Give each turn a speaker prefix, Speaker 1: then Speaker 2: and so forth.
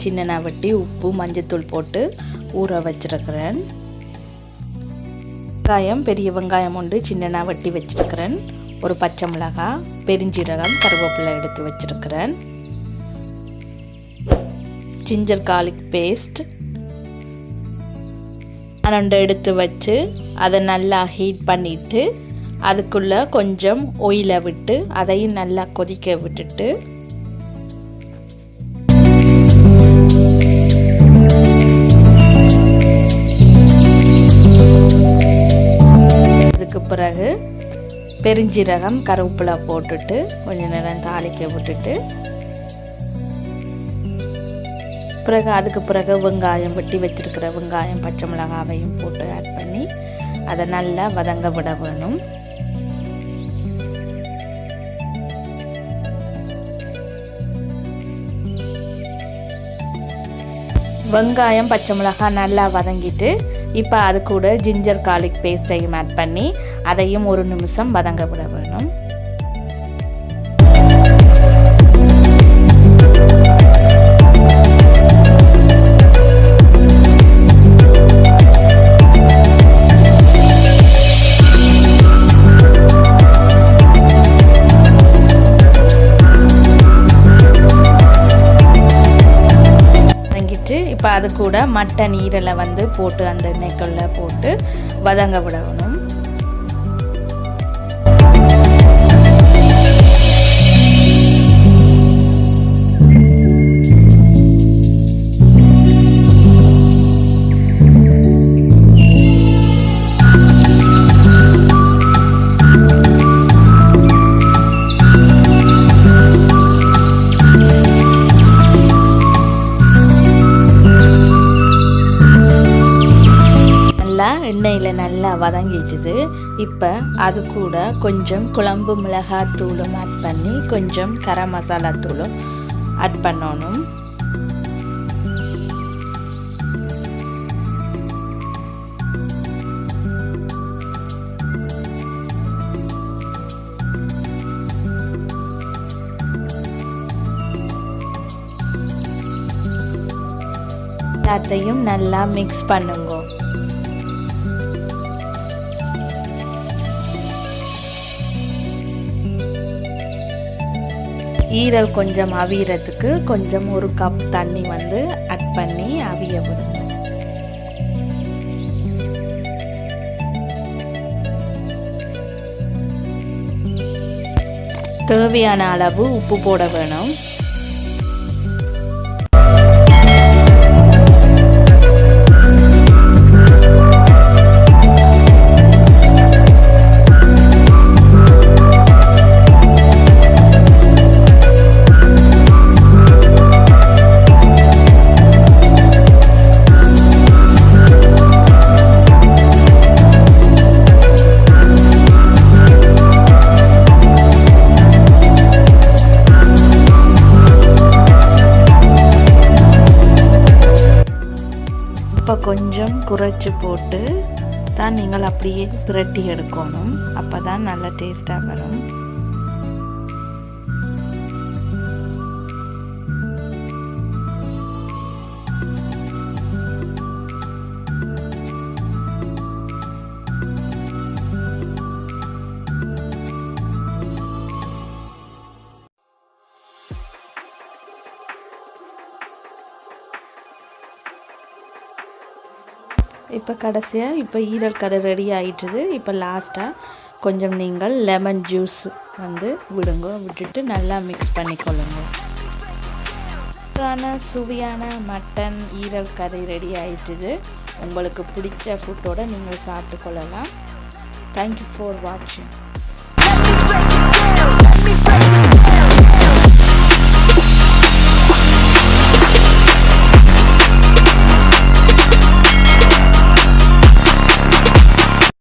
Speaker 1: சின்னனா வெட்டி உப்பு மஞ்சத்தூள் போட்டு ஊற வச்சிருக்கிறேன். பெரிய வெங்காயம் ஒன்று சின்னனா வெட்டி வச்சிருக்கிறேன். ஒரு பச்சை மிளகாய், பெருஞ்சீரகம், கருவேப்பிலை எடுத்து வச்சிருக்கிறேன். ஜிஞ்சர் கார்லிக் பேஸ்ட் அனண்டை எடுத்து வச்சு அதை நல்லா ஹீட் பண்ணிவிட்டு அதுக்குள்ளே கொஞ்சம் ஆயிலை விட்டு அதையும் நல்லா கொதிக்க விட்டுட்டு அதுக்கு பிறகு பெருஞ்சீரகம் கருவேப்பிலை போட்டுட்டு கொஞ்சம் நேரம் தாளிக்க விட்டுட்டு அதுக்கு பிறகு வெங்காயம் வெட்டி வச்சிருக்கிற வெங்காயம் பச்சை மிளகாவையும் போட்டு ஆட் பண்ணி அதை நல்லா வதங்க விட வேணும். வெங்காயம் பச்சை மிளகாய் நல்லா வதங்கிட்டு இப்போ அது கூட ஜிஞ்சர் கார்லிக் பேஸ்ட்டையும் ஆட் பண்ணி அதையும் ஒரு நிமிஷம் வதங்க விட வேணும். இப்போ அது கூட மட்டன் ஈரலை வந்து போட்டு அந்த எண்ணெய்க்குள்ள போட்டு வதங்க விடணும். எண்ணெயில் நல்லா வதங்கிட்டுது. இப்போ அது கூட கொஞ்சம் குழம்பு மிளகாத்தூளும் ஆட் பண்ணி கொஞ்சம் கரம் மசாலா தூளும் ஆட் பண்ணணும். எல்லாத்தையும் நல்லா மிக்ஸ் பண்ணுங்க. ஈரல் கொஞ்சம் அவியறதுக்கு கொஞ்சம் ஒரு கப் தண்ணி வந்து ஆட் பண்ணி அவிய விடுங்க. தேவையான அளவு உப்பு போட வேணும். கொஞ்சம் குறைச்சி போட்டு தான் நீங்கள் அப்படியே திரட்டி எடுக்கணும். அப்போ தான் நல்லா டேஸ்ட்டாக வரும். இப்போ கடைசியாக இப்போ ஈரல் கறி ரெடி ஆகிட்டுது. இப்போ லாஸ்ட்டாக கொஞ்சம் நீங்கள் லெமன் ஜூஸ் வந்து விட்டுட்டு நல்லா மிக்ஸ் பண்ணிக்கொள்ளுங்க. சுவையான மட்டன் ஈரல் கறி ரெடி ஆகிட்டுது. உங்களுக்கு பிடிச்ச ஃபுட்டோடு நீங்கள் சாப்பிட்டு கொள்ளலாம். தேங்க்யூ ஃபார் வாட்சிங்.